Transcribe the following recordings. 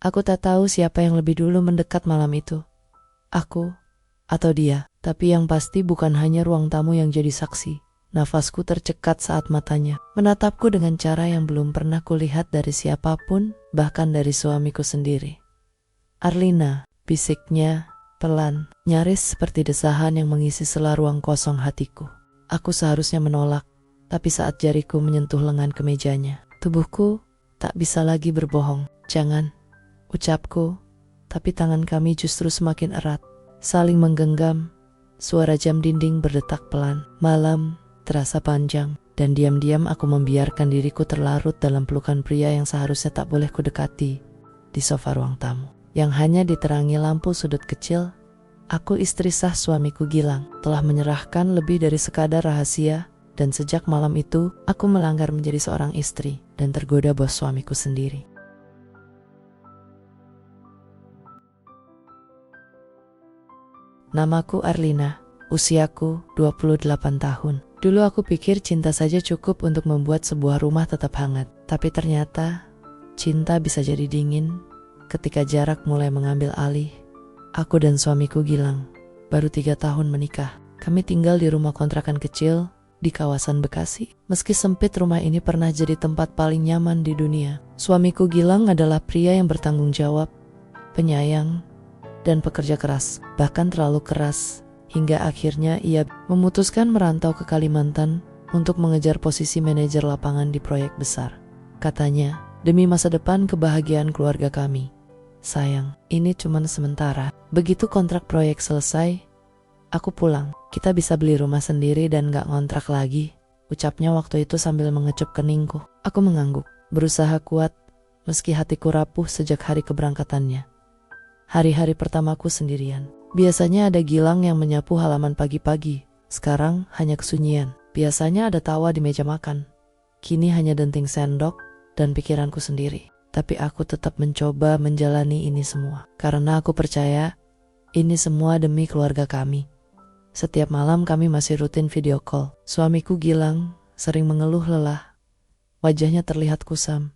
Aku tak tahu siapa yang lebih dulu mendekat malam itu. Aku atau dia. Tapi yang pasti bukan hanya ruang tamu yang jadi saksi. Nafasku tercekat saat matanya menatapku dengan cara yang belum pernah kulihat dari siapapun, bahkan dari suamiku sendiri. "Arlina," bisiknya pelan, nyaris seperti desahan yang mengisi sela ruang kosong hatiku. Aku seharusnya menolak, tapi saat jariku menyentuh lengan kemejanya, tubuhku tak bisa lagi berbohong. "Jangan," ucapku, tapi tangan kami justru semakin erat, saling menggenggam. Suara jam dinding berdetak pelan. Malam terasa panjang, dan diam-diam aku membiarkan diriku terlarut dalam pelukan pria yang seharusnya tak boleh kudekati di sofa ruang tamu, yang hanya diterangi lampu sudut kecil. Aku, istri sah suamiku Gilang, telah menyerahkan lebih dari sekadar rahasia, dan sejak malam itu aku melanggar menjadi seorang istri dan tergoda bos suamiku sendiri. Namaku Arlina, usiaku 28 tahun. Dulu aku pikir cinta saja cukup untuk membuat sebuah rumah tetap hangat. Tapi ternyata cinta bisa jadi dingin ketika jarak mulai mengambil alih. Aku dan suamiku Gilang baru 3 tahun menikah. Kami tinggal di rumah kontrakan kecil di kawasan Bekasi. Meski sempit, rumah ini pernah jadi tempat paling nyaman di dunia. Suamiku Gilang adalah pria yang bertanggung jawab, penyayang, dan pekerja keras, bahkan terlalu keras, hingga akhirnya ia memutuskan merantau ke Kalimantan untuk mengejar posisi manajer lapangan di proyek besar. Katanya, demi masa depan kebahagiaan keluarga kami. Sayang, ini cuma sementara. Begitu kontrak proyek selesai, aku pulang. Kita bisa beli rumah sendiri dan gak ngontrak lagi, ucapnya waktu itu sambil mengecup keningku. Aku mengangguk, berusaha kuat, meski hatiku rapuh sejak hari keberangkatannya. Hari-hari pertamaku sendirian. Biasanya ada Gilang yang menyapu halaman pagi-pagi. Sekarang hanya kesunyian. Biasanya ada tawa di meja makan. Kini hanya denting sendok dan pikiranku sendiri. Tapi aku tetap mencoba menjalani ini semua. Karena aku percaya ini semua demi keluarga kami. Setiap malam kami masih rutin video call. Suamiku Gilang sering mengeluh lelah. Wajahnya terlihat kusam,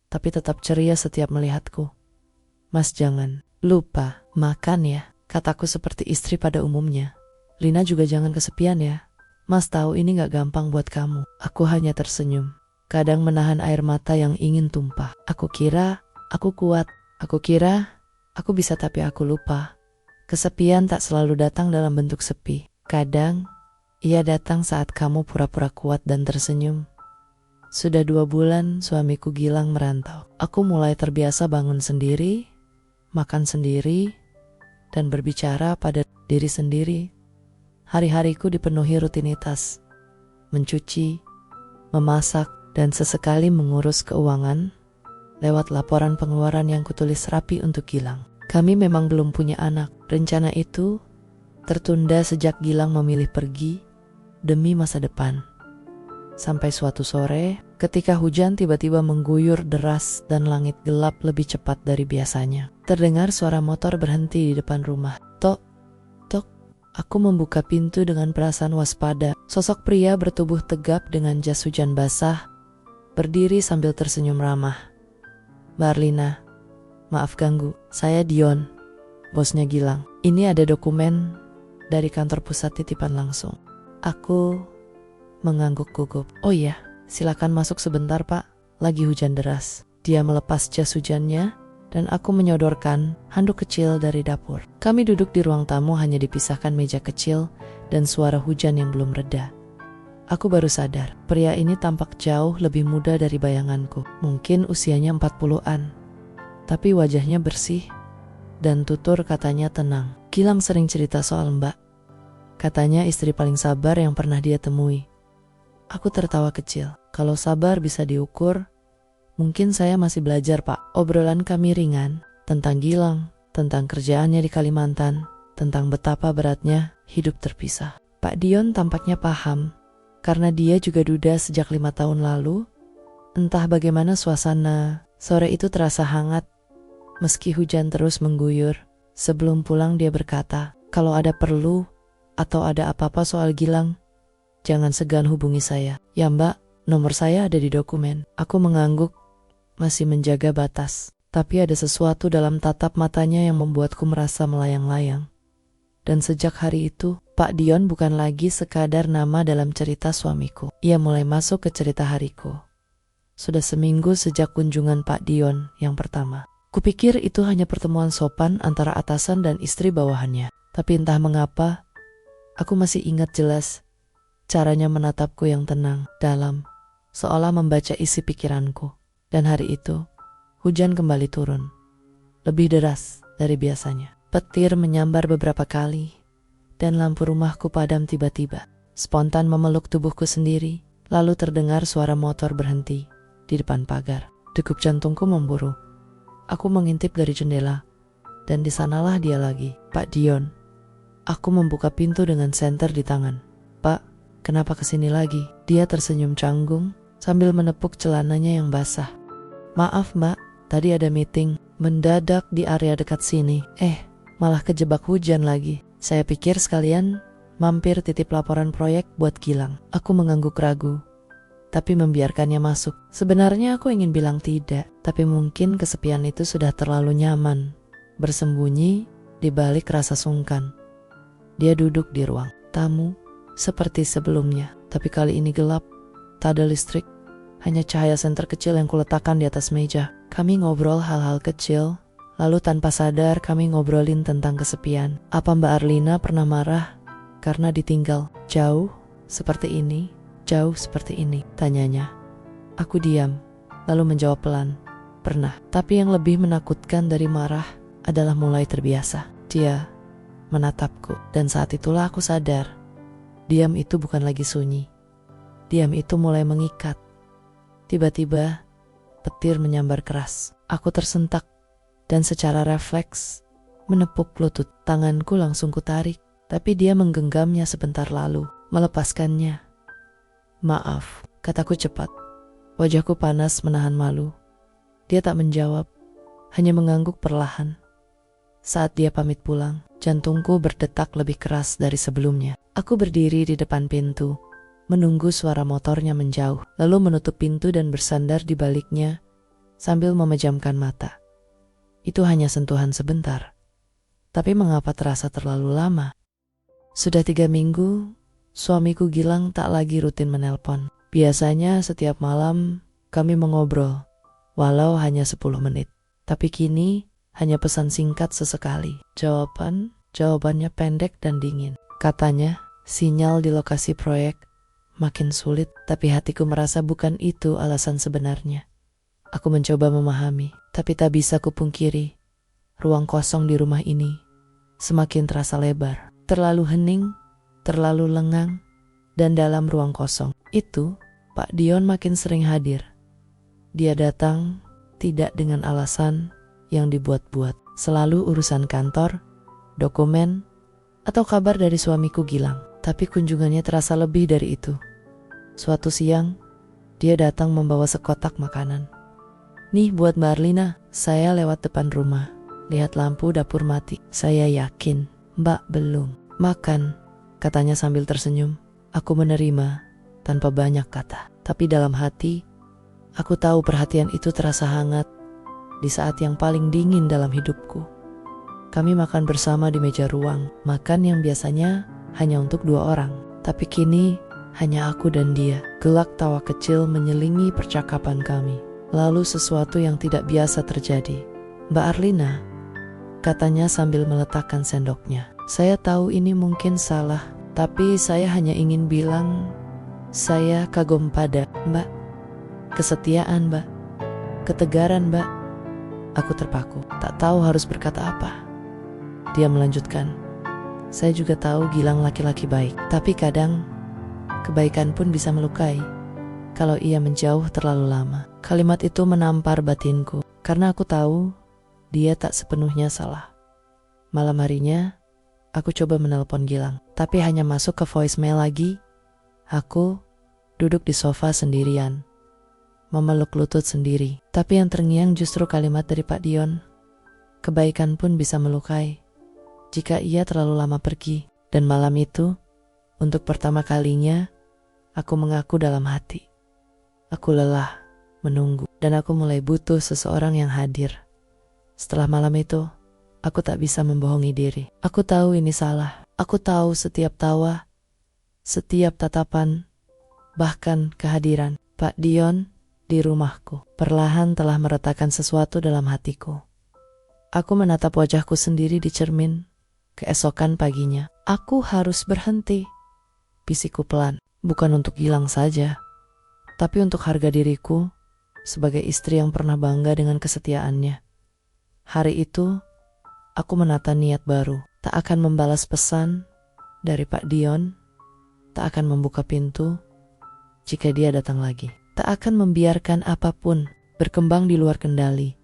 tapi tetap ceria setiap melihatku. "Mas, jangan lupa makan ya," kataku seperti istri pada umumnya. "Lina juga jangan kesepian ya. Mas tahu ini gak gampang buat kamu." Aku hanya tersenyum, kadang menahan air mata yang ingin tumpah. Aku kira aku kuat. Aku kira aku bisa, tapi aku lupa. Kesepian tak selalu datang dalam bentuk sepi. Kadang ia datang saat kamu pura-pura kuat dan tersenyum. Sudah 2 bulan suamiku Gilang merantau. Aku mulai terbiasa bangun sendiri, makan sendiri, dan berbicara pada diri sendiri. Hari-hariku dipenuhi rutinitas, mencuci, memasak, dan sesekali mengurus keuangan lewat laporan pengeluaran yang kutulis rapi untuk Gilang. Kami memang belum punya anak. Rencana itu tertunda sejak Gilang memilih pergi demi masa depan. Sampai suatu sore, ketika hujan tiba-tiba mengguyur deras dan langit gelap lebih cepat dari biasanya, terdengar suara motor berhenti di depan rumah. Tok, tok. Aku membuka pintu dengan perasaan waspada. Sosok pria bertubuh tegap dengan jas hujan basah berdiri sambil tersenyum ramah. "Mbak Arlina, maaf ganggu. Saya Dion, bosnya Gilang. Ini ada dokumen dari kantor pusat titipan langsung." Aku mengangguk gugup. "Oh iya, silakan masuk sebentar Pak, lagi hujan deras." Dia melepas jas hujannya dan aku menyodorkan handuk kecil dari dapur. Kami duduk di ruang tamu, hanya dipisahkan meja kecil dan suara hujan yang belum reda. Aku baru sadar, pria ini tampak jauh lebih muda dari bayanganku. Mungkin usianya 40-an. Tapi wajahnya bersih dan tutur katanya tenang. Gilang sering cerita soal Mbak. Katanya istri paling sabar yang pernah dia temui. Aku tertawa kecil. Kalau sabar bisa diukur, mungkin saya masih belajar Pak. Obrolan kami ringan, tentang Gilang, tentang kerjaannya di Kalimantan, tentang betapa beratnya hidup terpisah. Pak Dion tampaknya paham, karena dia juga duda sejak 5 tahun lalu. Entah bagaimana suasana sore itu terasa hangat, meski hujan terus mengguyur. Sebelum pulang dia berkata, "Kalau ada perlu atau ada apa-apa soal Gilang, jangan segan hubungi saya." "Ya Mbak, nomor saya ada di dokumen." Aku mengangguk, masih menjaga batas. Tapi ada sesuatu dalam tatap matanya yang membuatku merasa melayang-layang. Dan sejak hari itu, Pak Dion bukan lagi sekadar nama dalam cerita suamiku. Ia mulai masuk ke cerita hariku. Sudah seminggu sejak kunjungan Pak Dion yang pertama. Kupikir itu hanya pertemuan sopan antara atasan dan istri bawahannya. Tapi entah mengapa, aku masih ingat jelas caranya menatapku yang tenang, dalam, seolah membaca isi pikiranku. Dan hari itu, hujan kembali turun. Lebih deras dari biasanya. Petir menyambar beberapa kali, dan lampu rumahku padam tiba-tiba. Spontan memeluk tubuhku sendiri, lalu terdengar suara motor berhenti di depan pagar. Degup jantungku memburu. Aku mengintip dari jendela, dan di sanalah dia lagi, Pak Dion. Aku membuka pintu dengan senter di tangan. Pak, kenapa kesini lagi? Dia tersenyum canggung sambil menepuk celananya yang basah. Maaf mbak, tadi ada meeting mendadak di area dekat sini. Malah kejebak hujan lagi. Saya pikir sekalian mampir titip laporan proyek buat Gilang. Aku mengangguk ragu, tapi membiarkannya masuk. Sebenarnya aku ingin bilang tidak, tapi mungkin kesepian itu sudah terlalu nyaman, bersembunyi di balik rasa sungkan. Dia duduk di ruang tamu seperti sebelumnya, tapi kali ini gelap, tak ada listrik, hanya cahaya senter kecil yang kuletakkan di atas meja. Kami ngobrol hal-hal kecil, lalu tanpa sadar kami ngobrolin tentang kesepian. Apa Mbak Arlina pernah marah karena ditinggal? Jauh seperti ini, jauh seperti ini, tanyanya. Aku diam, lalu menjawab pelan. Pernah, tapi yang lebih menakutkan dari marah adalah mulai terbiasa. Dia menatapku, dan saat itulah aku sadar, diam itu bukan lagi sunyi. Diam itu mulai mengikat. Tiba-tiba, petir menyambar keras. Aku tersentak, dan secara refleks menepuk lutut. Tanganku langsung kutarik, tapi dia menggenggamnya sebentar lalu, melepaskannya. Maaf, kataku cepat. Wajahku panas menahan malu. Dia tak menjawab, hanya mengangguk perlahan. Saat dia pamit pulang, jantungku berdetak lebih keras dari sebelumnya. Aku berdiri di depan pintu, menunggu suara motornya menjauh, lalu menutup pintu dan bersandar di baliknya sambil memejamkan mata. Itu hanya sentuhan sebentar, tapi mengapa terasa terlalu lama? Sudah 3 minggu, suamiku Gilang tak lagi rutin menelpon. Biasanya setiap malam kami mengobrol, walau hanya 10 menit. Tapi kini hanya pesan singkat sesekali. Jawabannya pendek dan dingin. Katanya, sinyal di lokasi proyek makin sulit, tapi hatiku merasa bukan itu alasan sebenarnya. Aku mencoba memahami, tapi tak bisa kupungkiri. Ruang kosong di rumah ini semakin terasa lebar, terlalu hening, terlalu lengang, dan dalam ruang kosong itu, Pak Dion makin sering hadir. Dia datang tidak dengan alasan yang dibuat-buat, selalu urusan kantor, dokumen, atau kabar dari suamiku Gilang. Tapi kunjungannya terasa lebih dari itu. Suatu siang, dia datang membawa sekotak makanan. Nih buat Mbak Arlina. Saya lewat depan rumah, lihat lampu dapur mati. Saya yakin Mbak belum makan, katanya sambil tersenyum. Aku menerima tanpa banyak kata, tapi dalam hati aku tahu perhatian itu terasa hangat di saat yang paling dingin dalam hidupku. Kami makan bersama di meja ruang, makan yang biasanya hanya untuk 2 orang, tapi kini hanya aku dan dia. Gelak tawa kecil menyelingi percakapan kami. Lalu sesuatu yang tidak biasa terjadi. Mbak Arlina, katanya sambil meletakkan sendoknya. Saya tahu ini mungkin salah, tapi saya hanya ingin bilang saya kagum pada Mbak. Kesetiaan Mbak, ketegaran Mbak. Aku terpaku, tak tahu harus berkata apa. Dia melanjutkan, saya juga tahu Gilang laki-laki baik, tapi kadang kebaikan pun bisa melukai kalau ia menjauh terlalu lama. Kalimat itu menampar batinku, karena aku tahu dia tak sepenuhnya salah. Malam harinya, aku coba menelpon Gilang, tapi hanya masuk ke voicemail lagi. Aku duduk di sofa sendirian, memeluk lutut sendiri. Tapi yang terngiang justru kalimat dari Pak Dion. Kebaikan pun bisa melukai jika ia terlalu lama pergi. Dan malam itu, untuk pertama kalinya, aku mengaku dalam hati. Aku lelah menunggu, dan aku mulai butuh seseorang yang hadir. Setelah malam itu, aku tak bisa membohongi diri. Aku tahu ini salah. Aku tahu setiap tawa, setiap tatapan, bahkan kehadiran Pak Dion di rumahku perlahan telah meretakkan sesuatu dalam hatiku. Aku menatap wajahku sendiri di cermin. Keesokan paginya, aku harus berhenti. Bisikku pelan, bukan untuk hilang saja, tapi untuk harga diriku sebagai istri yang pernah bangga dengan kesetiaannya. Hari itu, aku menata niat baru. Tak akan membalas pesan dari Pak Dion, tak akan membuka pintu jika dia datang lagi. Tak akan membiarkan apapun berkembang di luar kendali.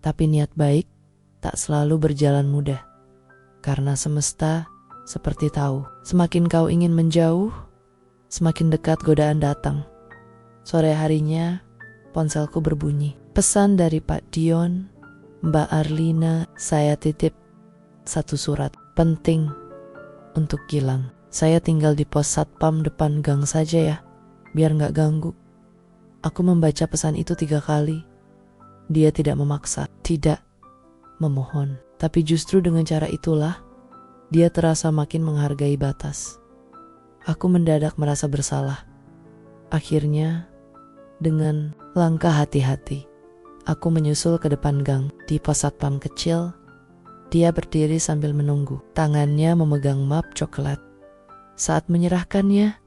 Tapi niat baik tak selalu berjalan mudah. Karena semesta seperti tahu, semakin kau ingin menjauh, semakin dekat godaan datang. Sore harinya, ponselku berbunyi. Pesan dari Pak Dion, Mbak Arlina, saya titip satu surat penting untuk Gilang. Saya tinggal di pos satpam depan gang saja ya, biar gak ganggu. Aku membaca pesan itu 3 kali. Dia tidak memaksa, tidak memohon. Tapi justru dengan cara itulah, dia terasa makin menghargai batas. Aku mendadak merasa bersalah. Akhirnya, dengan langkah hati-hati, aku menyusul ke depan gang. Di pos satpam kecil, dia berdiri sambil menunggu. Tangannya memegang map coklat. Saat menyerahkannya,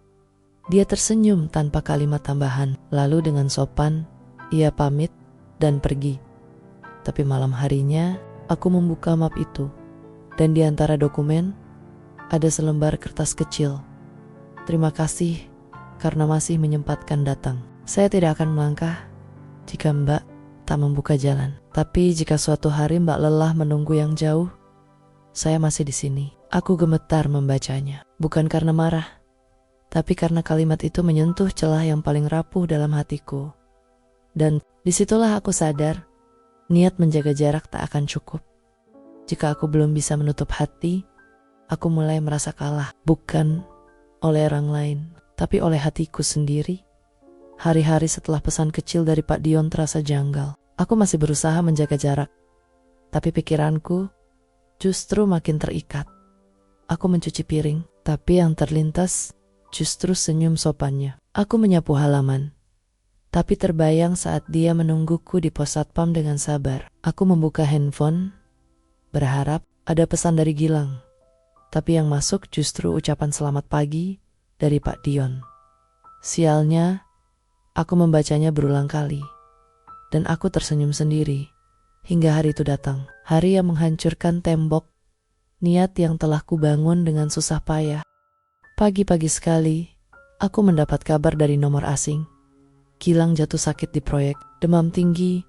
dia tersenyum tanpa kalimat tambahan. Lalu dengan sopan, ia pamit dan pergi. Tapi malam harinya, aku membuka map itu. Dan di antara dokumen, ada selembar kertas kecil. Terima kasih karena masih menyempatkan datang. Saya tidak akan melangkah jika Mbak tak membuka jalan. Tapi jika suatu hari Mbak lelah menunggu yang jauh, saya masih di sini. Aku gemetar membacanya. Bukan karena marah, tapi karena kalimat itu menyentuh celah yang paling rapuh dalam hatiku. Dan disitulah aku sadar, niat menjaga jarak tak akan cukup. Jika aku belum bisa menutup hati, aku mulai merasa kalah. Bukan oleh orang lain, tapi oleh hatiku sendiri. Hari-hari setelah pesan kecil dari Pak Dion terasa janggal. Aku masih berusaha menjaga jarak, tapi pikiranku justru makin terikat. Aku mencuci piring, tapi yang terlintas justru senyum sopannya. Aku menyapu halaman, tapi terbayang saat dia menungguku di pos satpam dengan sabar. Aku membuka handphone, berharap ada pesan dari Gilang. Tapi yang masuk justru ucapan selamat pagi dari Pak Dion. Sialnya, aku membacanya berulang kali. Dan aku tersenyum sendiri, hingga hari itu datang. Hari yang menghancurkan tembok, niat yang telah kubangun dengan susah payah. Pagi-pagi sekali, aku mendapat kabar dari nomor asing. Gilang jatuh sakit di proyek, demam tinggi,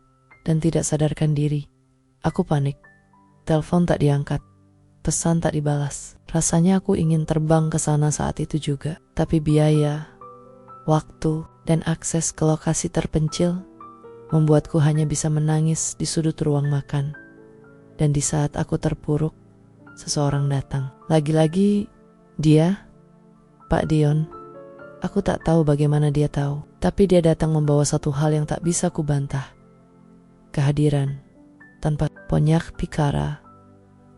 dan tidak sadarkan diri. Aku panik, telepon tak diangkat, pesan tak dibalas. Rasanya aku ingin terbang ke sana saat itu juga. Tapi biaya, waktu, dan akses ke lokasi terpencil membuatku hanya bisa menangis di sudut ruang makan. Dan di saat aku terpuruk, seseorang datang. Lagi-lagi dia, Pak Dion. Aku tak tahu bagaimana dia tahu, tapi dia datang membawa satu hal yang tak bisa kubantah. Kehadiran. Tanpa ponyak pikara,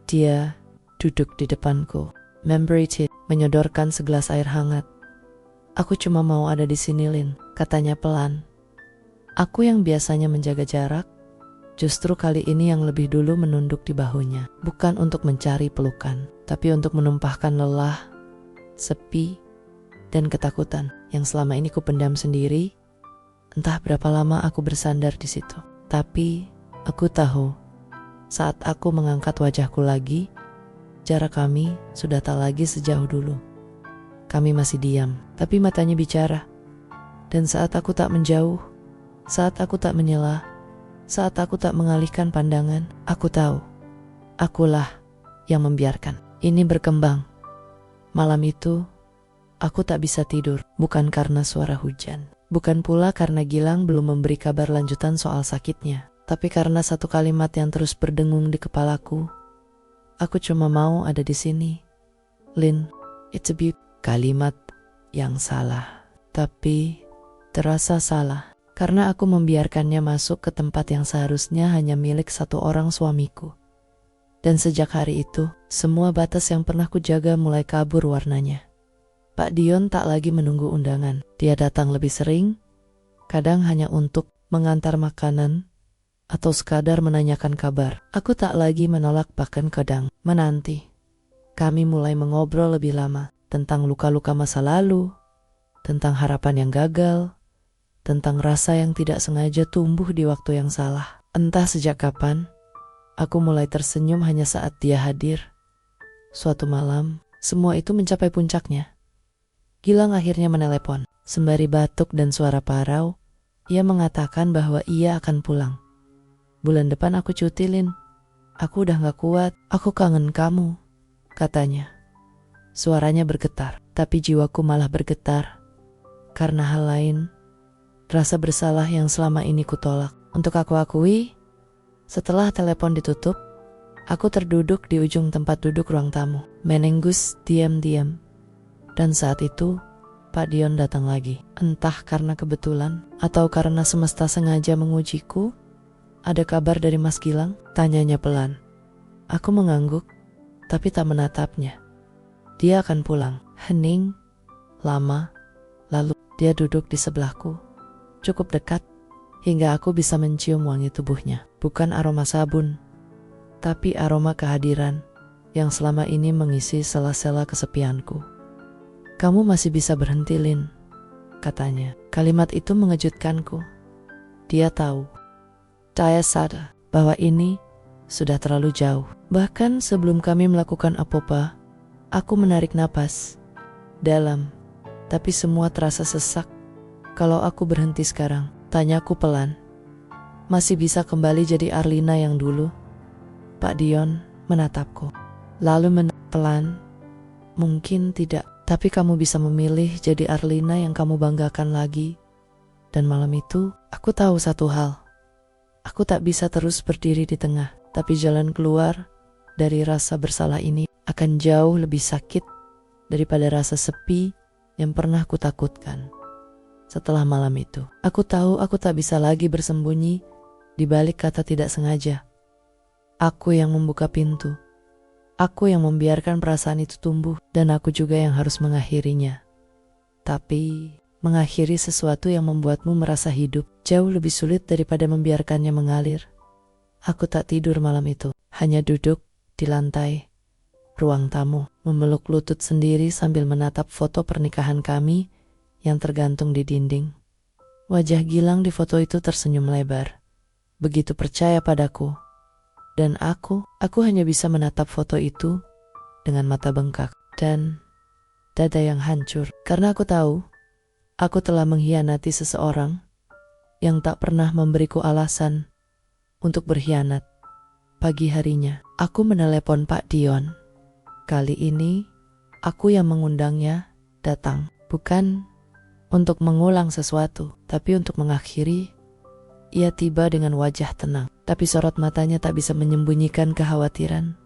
dia duduk di depanku, memberitik, menyodorkan segelas air hangat. Aku cuma mau ada di sini, Lin, katanya pelan. Aku yang biasanya menjaga jarak, justru kali ini yang lebih dulu menunduk di bahunya. Bukan untuk mencari pelukan, tapi untuk menumpahkan lelah, sepi, dan ketakutan yang selama ini kupendam sendiri. Entah berapa lama aku bersandar di situ. Tapi aku tahu, saat aku mengangkat wajahku lagi, jarak kami sudah tak lagi sejauh dulu. Kami masih diam, tapi matanya bicara. Dan saat aku tak menjauh, saat aku tak menyela, saat aku tak mengalihkan pandangan, aku tahu, akulah yang membiarkan ini berkembang. Malam itu, aku tak bisa tidur, bukan karena suara hujan, bukan pula karena Gilang belum memberi kabar lanjutan soal sakitnya, tapi karena satu kalimat yang terus berdengung di kepalaku. Aku cuma mau ada di sini. Lin, it's a beauty. Kalimat yang salah, tapi terasa salah. karena aku membiarkannya masuk ke tempat yang seharusnya hanya milik satu orang, suamiku. Dan sejak hari itu, semua batas yang pernah kujaga mulai kabur warnanya. Pak Dion tak lagi menunggu undangan. Dia datang lebih sering, kadang hanya untuk mengantar makanan atau sekadar menanyakan kabar. Aku tak lagi menolak, bahkan kadang menanti. Kami mulai mengobrol lebih lama tentang luka-luka masa lalu, tentang harapan yang gagal, tentang rasa yang tidak sengaja tumbuh di waktu yang salah. Entah sejak kapan, aku mulai tersenyum hanya saat dia hadir. Suatu malam, semua itu mencapai puncaknya. Gilang akhirnya menelepon. Sembari batuk dan suara parau, ia mengatakan bahwa ia akan pulang. Bulan depan aku cuti, Lin. Aku udah gak kuat, aku kangen kamu, katanya. Suaranya bergetar, tapi jiwaku malah bergetar. Karena hal lain, rasa bersalah yang selama ini kutolak. Untuk aku akui, setelah telepon ditutup, aku terduduk di ujung tempat duduk ruang tamu, menenggus diam-diam. Dan saat itu, Pak Dion datang lagi. Entah karena kebetulan atau karena semesta sengaja mengujiku. Ada kabar dari Mas Gilang? Tanyanya pelan. Aku mengangguk, tapi tak menatapnya. Dia akan pulang. Hening, lama, lalu dia duduk di sebelahku. Cukup dekat, hingga aku bisa mencium wangi tubuhnya. Bukan aroma sabun, tapi aroma kehadiran yang selama ini mengisi sela-sela kesepianku. Kamu masih bisa berhenti, Lin, katanya. Kalimat itu mengejutkanku. Dia tahu. Saya sadar bahwa ini sudah terlalu jauh. Bahkan sebelum kami melakukan apa-apa, aku menarik napas dalam, tapi semua terasa sesak. Kalau aku berhenti sekarang, tanyaku pelan, masih bisa kembali jadi Arlina yang dulu? Pak Dion menatapku, lalu pelan, mungkin tidak, tapi kamu bisa memilih jadi Arlina yang kamu banggakan lagi. Dan malam itu, aku tahu satu hal. Aku tak bisa terus berdiri di tengah, tapi jalan keluar dari rasa bersalah ini akan jauh lebih sakit daripada rasa sepi yang pernah kutakutkan. Setelah malam itu, aku tahu aku tak bisa lagi bersembunyi di balik kata tidak sengaja. Aku yang membuka pintu. Aku yang membiarkan perasaan itu tumbuh, dan aku juga yang harus mengakhirinya. Tapi, mengakhiri sesuatu yang membuatmu merasa hidup jauh lebih sulit daripada membiarkannya mengalir. Aku tak tidur malam itu, hanya duduk di lantai ruang tamu, memeluk lutut sendiri sambil menatap foto pernikahan kami yang tergantung di dinding. Wajah Gilang di foto itu tersenyum lebar, begitu percaya padaku. Dan aku hanya bisa menatap foto itu dengan mata bengkak dan dada yang hancur. Karena aku tahu, aku telah mengkhianati seseorang yang tak pernah memberiku alasan untuk berkhianat. Pagi harinya, aku menelepon Pak Dion. Kali ini, aku yang mengundangnya datang. Bukan untuk mengulang sesuatu, tapi untuk mengakhiri. Ia tiba dengan wajah tenang, tapi sorot matanya tak bisa menyembunyikan kekhawatiran.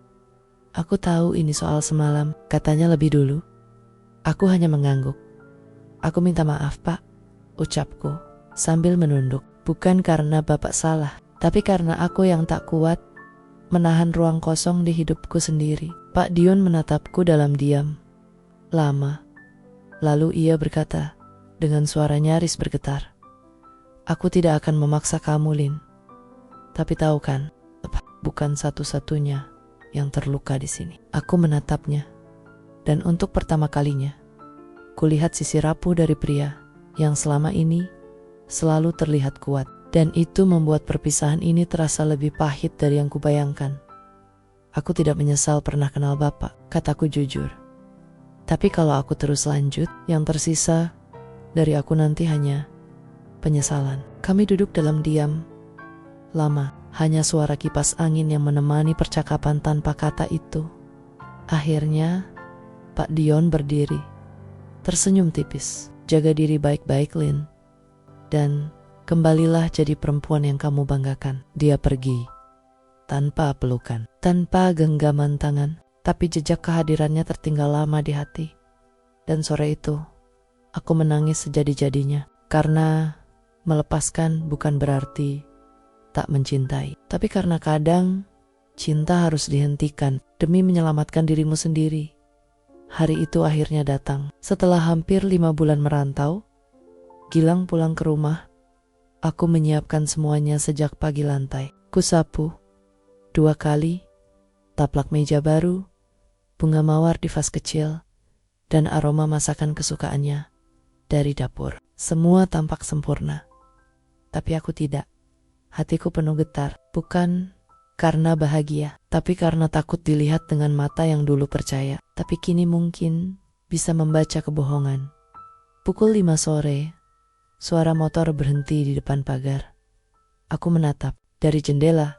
Aku tahu ini soal semalam, katanya lebih dulu. Aku hanya mengangguk. Aku minta maaf, Pak, ucapku sambil menunduk. Bukan karena Bapak salah, tapi karena aku yang tak kuat menahan ruang kosong di hidupku sendiri. Pak Dion menatapku dalam diam lama. Lalu ia berkata dengan suara nyaris bergetar, "Aku tidak akan memaksa kamu, Lin. Tapi tahu kan, bukan satu-satunya yang terluka di sini." Aku menatapnya, dan untuk pertama kalinya, kulihat sisi rapuh dari pria yang selama ini selalu terlihat kuat. Dan itu membuat perpisahan ini terasa lebih pahit dari yang kubayangkan. Aku tidak menyesal pernah kenal Bapak, kataku jujur. Tapi kalau aku terus lanjut, yang tersisa dari aku nanti hanya penyesalan. Kami duduk dalam diam lama, hanya suara kipas angin yang menemani percakapan tanpa kata itu. Akhirnya, Pak Dion berdiri, tersenyum tipis. "Jaga diri baik-baik, Lin. Dan kembalilah jadi perempuan yang kamu banggakan." Dia pergi, tanpa pelukan, tanpa genggaman tangan, tapi jejak kehadirannya tertinggal lama di hati. Dan sore itu, aku menangis sejadi-jadinya, karena melepaskan bukan berarti tak mencintai. Tapi karena kadang cinta harus dihentikan demi menyelamatkan dirimu sendiri. Hari itu akhirnya datang. Setelah hampir 5 bulan merantau, Gilang pulang ke rumah. Aku menyiapkan semuanya sejak pagi lantai. Kusapu 2 kali, taplak meja baru, bunga mawar di vas kecil, dan aroma masakan kesukaannya dari dapur. Semua tampak sempurna. Tapi aku tidak. Hatiku penuh getar, bukan karena bahagia, tapi karena takut dilihat dengan mata yang dulu percaya, tapi kini mungkin bisa membaca kebohongan. Pukul 5 sore, suara motor berhenti di depan pagar. Aku menatap dari jendela,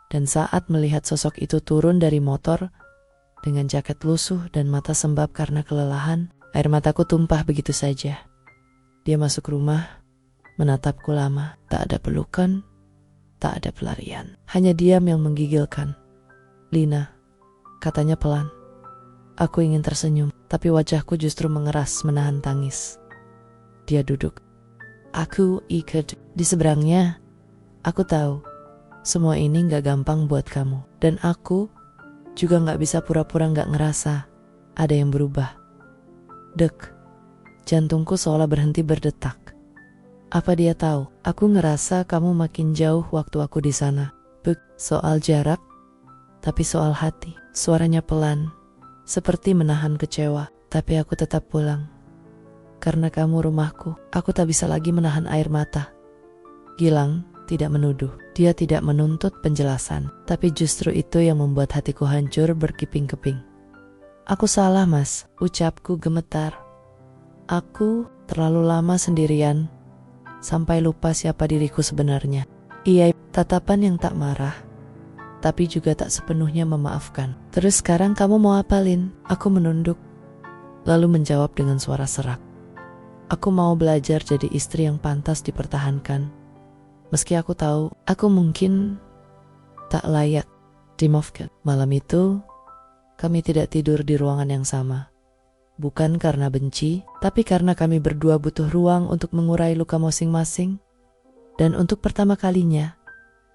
dan saat melihat sosok itu turun dari motor dengan jaket lusuh dan mata sembab karena kelelahan, air mataku tumpah begitu saja. Dia masuk rumah, menatapku lama, tak ada pelukan, tak ada pelarian. Hanya diam yang menggigilkan. "Lina," katanya pelan. Aku ingin tersenyum, tapi wajahku justru mengeras menahan tangis. Dia duduk. Aku ikut di seberangnya. Aku tahu, semua ini gak gampang buat kamu. Dan aku juga gak bisa pura-pura gak ngerasa ada yang berubah. Dek, jantungku seolah berhenti berdetak. Apa dia tahu? Aku ngerasa kamu makin jauh waktu aku di sana. Soal jarak, tapi soal hati. Suaranya pelan, seperti menahan kecewa. Tapi aku tetap pulang. Karena kamu rumahku, aku tak bisa lagi menahan air mata. Gilang tidak menuduh. Dia tidak menuntut penjelasan. Tapi justru itu yang membuat hatiku hancur berkeping-keping. Aku salah, Mas. Ucapku gemetar. Aku terlalu lama sendirian sampai lupa siapa diriku sebenarnya. Iya, tatapan yang tak marah, tapi juga tak sepenuhnya memaafkan. Terus sekarang kamu mau apa, Lin? Aku menunduk, lalu menjawab dengan suara serak. Aku mau belajar jadi istri yang pantas dipertahankan. Meski aku tahu, aku mungkin tak layak dimaafkan. Malam itu, kami tidak tidur di ruangan yang sama. Bukan karena benci, tapi karena kami berdua butuh ruang untuk mengurai luka masing-masing. Dan untuk pertama kalinya,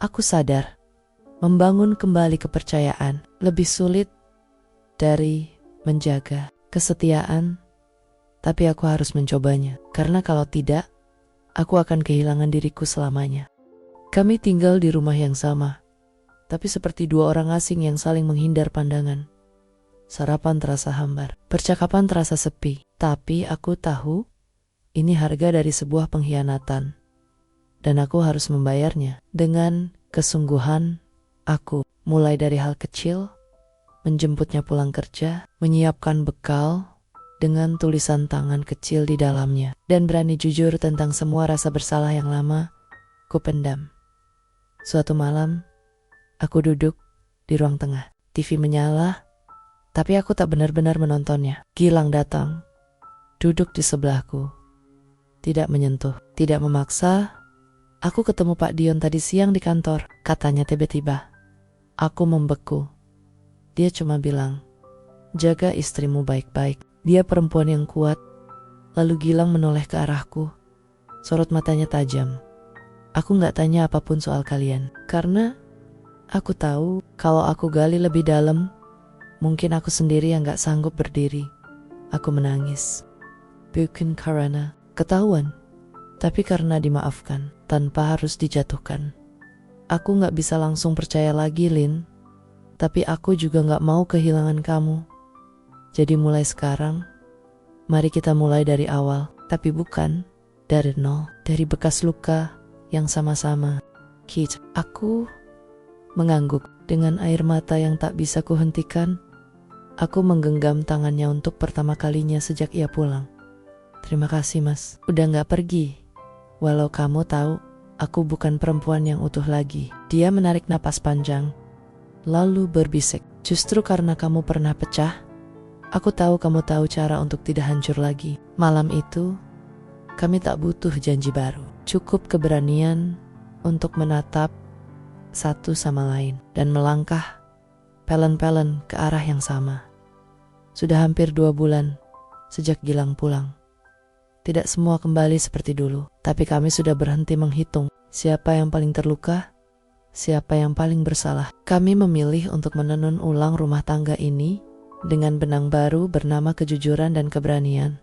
aku sadar, membangun kembali kepercayaan lebih sulit dari menjaga kesetiaan. Tapi aku harus mencobanya, karena kalau tidak, aku akan kehilangan diriku selamanya. Kami tinggal di rumah yang sama, tapi seperti dua orang asing yang saling menghindar pandangan. Sarapan terasa hambar, percakapan terasa sepi, tapi aku tahu ini harga dari sebuah pengkhianatan. Dan aku harus membayarnya dengan kesungguhan. Aku mulai dari hal kecil, menjemputnya pulang kerja, menyiapkan bekal dengan tulisan tangan kecil di dalamnya, dan berani jujur tentang semua rasa bersalah yang lama ku pendam. Suatu malam, aku duduk di ruang tengah. TV menyala, tapi aku tak benar-benar menontonnya. Gilang datang, duduk di sebelahku. Tidak menyentuh, tidak memaksa. Aku ketemu Pak Dion tadi siang di kantor, katanya tiba-tiba. Aku membeku. Dia cuma bilang, jaga istrimu baik-baik. Dia perempuan yang kuat. Lalu Gilang menoleh ke arahku. Sorot matanya tajam. Aku gak tanya apapun soal kalian, karena aku tahu kalau aku gali lebih dalam, mungkin aku sendiri yang gak sanggup berdiri. Aku menangis. Bukan karena ketahuan, tapi karena dimaafkan, tanpa harus dijatuhkan. Aku gak bisa langsung percaya lagi, Lin. Tapi aku juga gak mau kehilangan kamu. Jadi mulai sekarang, mari kita mulai dari awal. Tapi bukan dari nol, dari bekas luka yang sama-sama. Aku mengangguk dengan air mata yang tak bisa kuhentikan. Aku menggenggam tangannya untuk pertama kalinya sejak ia pulang. Terima kasih, Mas, udah gak pergi. Walau kamu tahu, aku bukan perempuan yang utuh lagi. Dia menarik napas panjang, lalu berbisik. Justru karena kamu pernah pecah, aku tahu kamu tahu cara untuk tidak hancur lagi. Malam itu, kami tak butuh janji baru. Cukup keberanian untuk menatap satu sama lain dan melangkah pelan-pelan ke arah yang sama. Sudah hampir 2 bulan sejak Gilang pulang. Tidak semua kembali seperti dulu, tapi kami sudah berhenti menghitung siapa yang paling terluka, siapa yang paling bersalah. Kami memilih untuk menenun ulang rumah tangga ini dengan benang baru bernama kejujuran dan keberanian.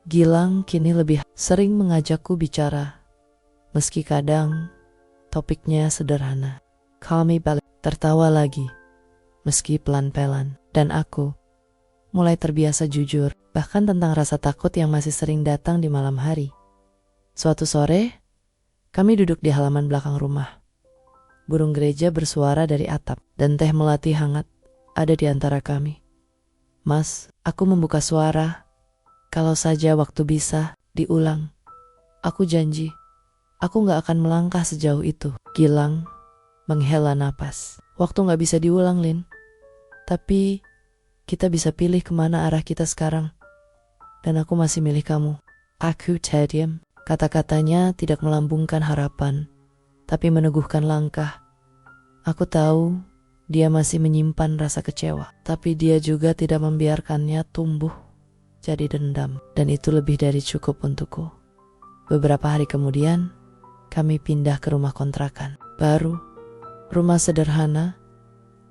Gilang kini lebih sering mengajakku bicara, meski kadang topiknya sederhana. Kami balik tertawa lagi, meski pelan-pelan, dan aku mulai terbiasa jujur, bahkan tentang rasa takut yang masih sering datang di malam hari. Suatu sore, kami duduk di halaman belakang rumah. Burung gereja bersuara dari atap, dan teh melati hangat ada di antara kami. Mas, aku membuka suara. Kalau saja waktu bisa diulang. Aku janji, aku gak akan melangkah sejauh itu. Gilang menghela napas. Waktu gak bisa diulang, Lin. Tapi kita bisa pilih kemana arah kita sekarang. Dan aku masih milih kamu. Aku terdiam. Kata-katanya tidak melambungkan harapan, tapi meneguhkan langkah. Aku tahu dia masih menyimpan rasa kecewa, tapi dia juga tidak membiarkannya tumbuh jadi dendam. Dan itu lebih dari cukup untukku. Beberapa hari kemudian, kami pindah ke rumah kontrakan. Baru, rumah sederhana,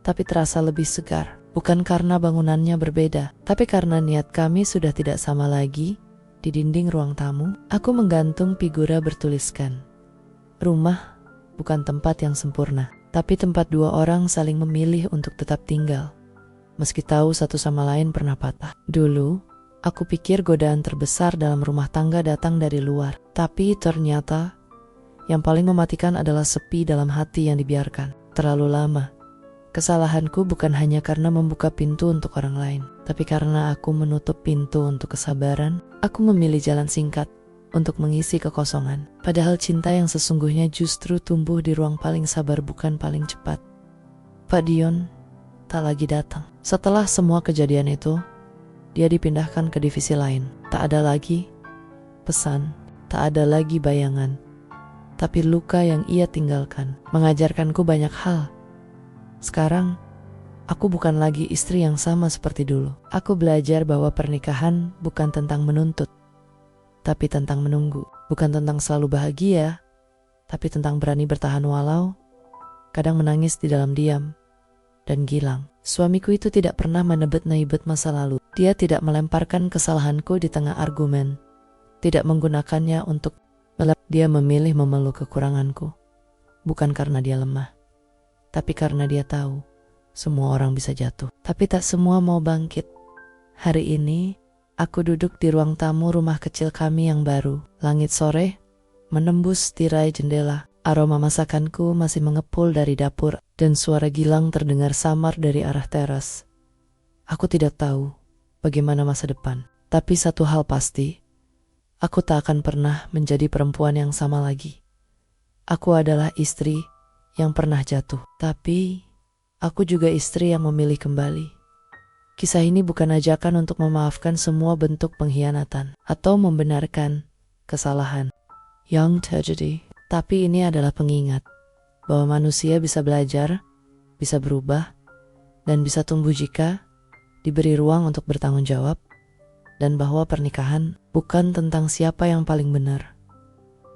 tapi terasa lebih segar. Bukan karena bangunannya berbeda, tapi karena niat kami sudah tidak sama lagi. Di dinding ruang tamu, aku menggantung figura bertuliskan, rumah bukan tempat yang sempurna, tapi tempat dua orang saling memilih untuk tetap tinggal, meski tahu satu sama lain pernah patah. Dulu, aku pikir godaan terbesar dalam rumah tangga datang dari luar, tapi ternyata yang paling mematikan adalah sepi dalam hati yang dibiarkan terlalu lama. Kesalahanku bukan hanya karena membuka pintu untuk orang lain, tapi karena aku menutup pintu untuk kesabaran. Aku memilih jalan singkat untuk mengisi kekosongan. Padahal cinta yang sesungguhnya justru tumbuh di ruang paling sabar, bukan paling cepat. Pak Dion tak lagi datang. Setelah semua kejadian itu, dia dipindahkan ke divisi lain. Tak ada lagi pesan, tak ada lagi bayangan. Tapi luka yang ia tinggalkan mengajarkanku banyak hal. Sekarang, aku bukan lagi istri yang sama seperti dulu. Aku belajar bahwa pernikahan bukan tentang menuntut, tapi tentang menunggu. Bukan tentang selalu bahagia, tapi tentang berani bertahan walau kadang menangis di dalam diam. Dan Gilang, suamiku itu tidak pernah menebet-nebet masa lalu. Dia tidak melemparkan kesalahanku di tengah argumen, tidak menggunakannya untuk dia memilih memeluk kekuranganku. Bukan karena dia lemah, tapi karena dia tahu semua orang bisa jatuh, tapi tak semua mau bangkit. Hari ini, aku duduk di ruang tamu rumah kecil kami yang baru. Langit sore menembus tirai jendela. Aroma masakanku masih mengepul dari dapur, dan suara Gilang terdengar samar dari arah teras. Aku tidak tahu bagaimana masa depan, tapi satu hal pasti, aku tak akan pernah menjadi perempuan yang sama lagi. Aku adalah istri yang pernah jatuh, tapi aku juga istri yang memilih kembali. Kisah ini bukan ajakan untuk memaafkan semua bentuk pengkhianatan atau membenarkan kesalahan yang terjadi, tapi ini adalah pengingat bahwa manusia bisa belajar, bisa berubah, dan bisa tumbuh jika diberi ruang untuk bertanggung jawab, dan bahwa pernikahan bukan tentang siapa yang paling benar,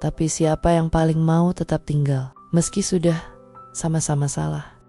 tapi siapa yang paling mau tetap tinggal meski sudah sama-sama salah.